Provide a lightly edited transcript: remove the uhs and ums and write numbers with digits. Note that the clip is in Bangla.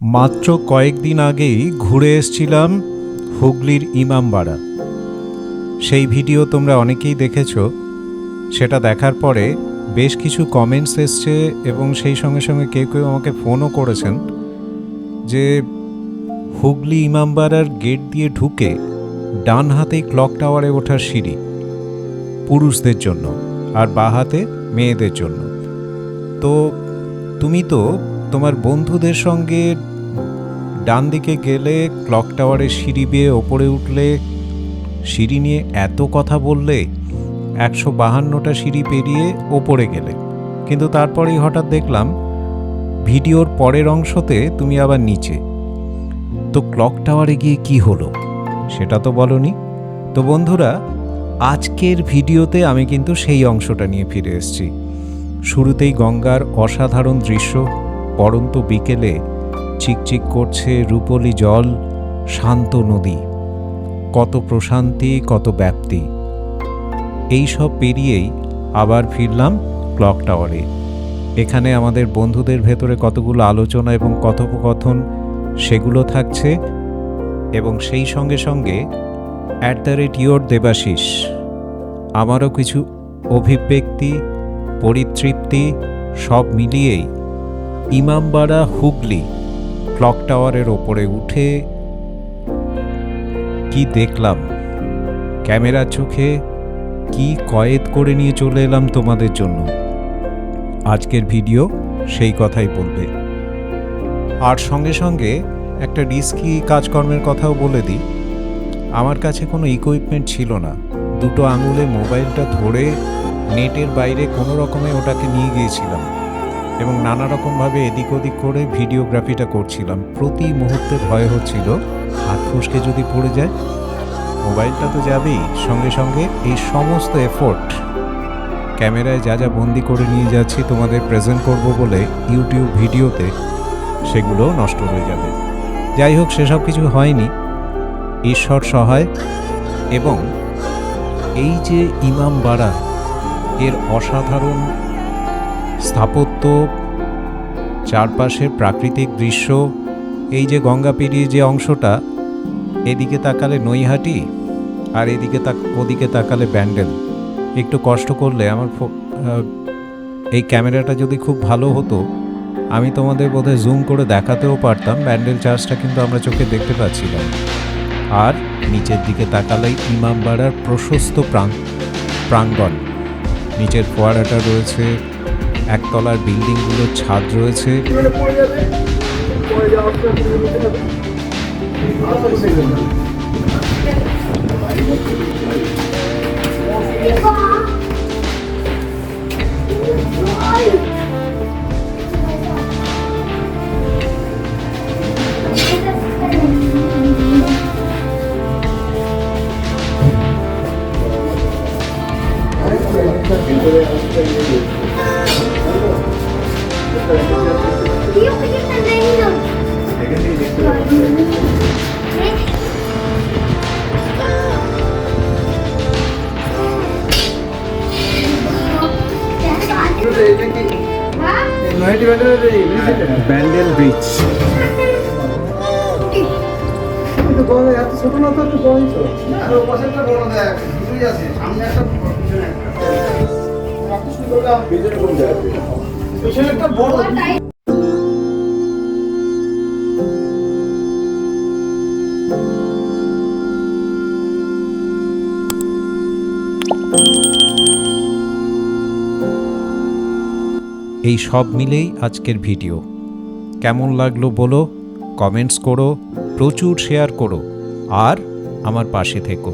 মাত্র কয়েকদিন আগেই ঘুরে এসেছিলাম হুগলির ইমামবাড়া। সেই ভিডিও তোমরা অনেকেই দেখেছো। সেটা দেখার পরে বেশ কিছু কমেন্টস এসছে এবং সেই সঙ্গে সঙ্গে কেউ কেউ আমাকে ফোনও করেছেন যে হুগলি ইমামবাড়ার গেট দিয়ে ঢুকে ডান হাতেই ক্লক টাওয়ারে ওঠার সিঁড়ি পুরুষদের জন্য আর বাঁ হাতে মেয়েদের জন্য। তো তুমি তো তোমার বন্ধুদের সঙ্গে ডান দিকে গেলে ক্লক টাওয়ারে সিঁড়ি বেয়ে ওপরে উঠলে, সিঁড়ি নিয়ে এত কথা বললে, 152টা সিঁড়ি পেরিয়ে ওপরে গেলে, কিন্তু তারপরেই হঠাৎ দেখলাম ভিডিওর পরের অংশতে তুমি আবার নিচে। তো ক্লক টাওয়ারে গিয়ে কি হলো সেটা তো বলনি। তো বন্ধুরা, আজকের ভিডিওতে আমি কিন্তু সেই অংশটা নিয়ে ফিরে এসেছি। শুরুতেই গঙ্গার অসাধারণ দৃশ্য, পড়ন্ত বিকেলে চিকচিক করছে রূপলি জল, শান্ত নদী, কত প্রশান্তি, কত ব্যাপ্তি। এই সব পেরিয়েই আবার ফিরলাম ক্লক টাওয়ারে। এখানে আমাদের বন্ধুদের ভেতরে কতগুলো আলোচনা এবং কথোপকথন সেগুলো থাকছে, এবং সেই সঙ্গে সঙ্গে @yourdebasis আমারও কিছু অভিব্যক্তি, পরিতৃপ্তি সব মিলিয়েই ইমামবাড়া হুগলি ক্লক টাওয়ারের ওপরে উঠে কি দেখলাম, ক্যামেরার চোখে কি কয়েদ করে নিয়ে চলে এলাম তোমাদের জন্য। আজকের ভিডিও সেই কথাই বলবে। আর সঙ্গে সঙ্গে একটা রিস্কি কাজকর্মের কথাও বলে দিই। আমার কাছে কোনো ইকুইপমেন্ট ছিল না। দুটো আঙুলে মোবাইলটা ধরে নেটের বাইরে কোনো রকমে ওটাকে নিয়ে গিয়েছিলাম এবং নানা রকমভাবে এদিক ওদিক করে ভিডিওগ্রাফিটা করছিলাম। প্রতি মুহূর্তে ভয় হচ্ছিল হাত ফসকে যদি পড়ে যায়। মোবাইলটা তো যাবেই, সঙ্গে সঙ্গে এই সমস্ত এফোর্ট ক্যামেরায় যা যা বন্দি করে নিয়ে যাচ্ছি তোমাদের প্রেজেন্ট করব বলে ইউটিউব ভিডিওতে, সেগুলো নষ্ট হয়ে যাবে। যাই হোক, সেসব কিছু হয়নি, ঈশ্বর সহায়। এবং এই যে ইমামবাড়া, এর অসাধারণ স্থাপত্য, চারপাশের প্রাকৃতিক দৃশ্য, এই যে গঙ্গা পেরিয়ে যে অংশটা, এদিকে তাকালে নৈহাটি আর এদিকে ওদিকে তাকালে ব্যান্ডেল। একটু কষ্ট করলে আমার এই ক্যামেরাটা যদি খুব ভালো হতো, আমি তোমাদের বোধহয় জুম করে দেখাতেও পারতাম। ব্যান্ডেল চার্চটা কিন্তু আমরা চোখে দেখতে পাচ্ছিলাম। আর নিচের দিকে তাকালেই ইমামবাড়ার প্রশস্ত প্রাঙ্গণ, নিচের ফোয়ারাটা রয়েছে, একতলার বিল্ডিংগুলোর ছাদ রয়েছে। ব্যান্ডেল ব্রিজ ছোট না, তো একটু বড় তো, আর ওর পাশে একটা বড় দেখ, দুটোই আছে, সামনে একটা পিছনে একটা। কত সুন্দর না ভিতরে কোন জায়গা, পিছনে একটা বড়। এই সব মিলেই আজকের ভিডিও। কেমন লাগলো বলো, কমেন্টস করো, প্রচুর শেয়ার করো, আর আমার পাশে থেকো।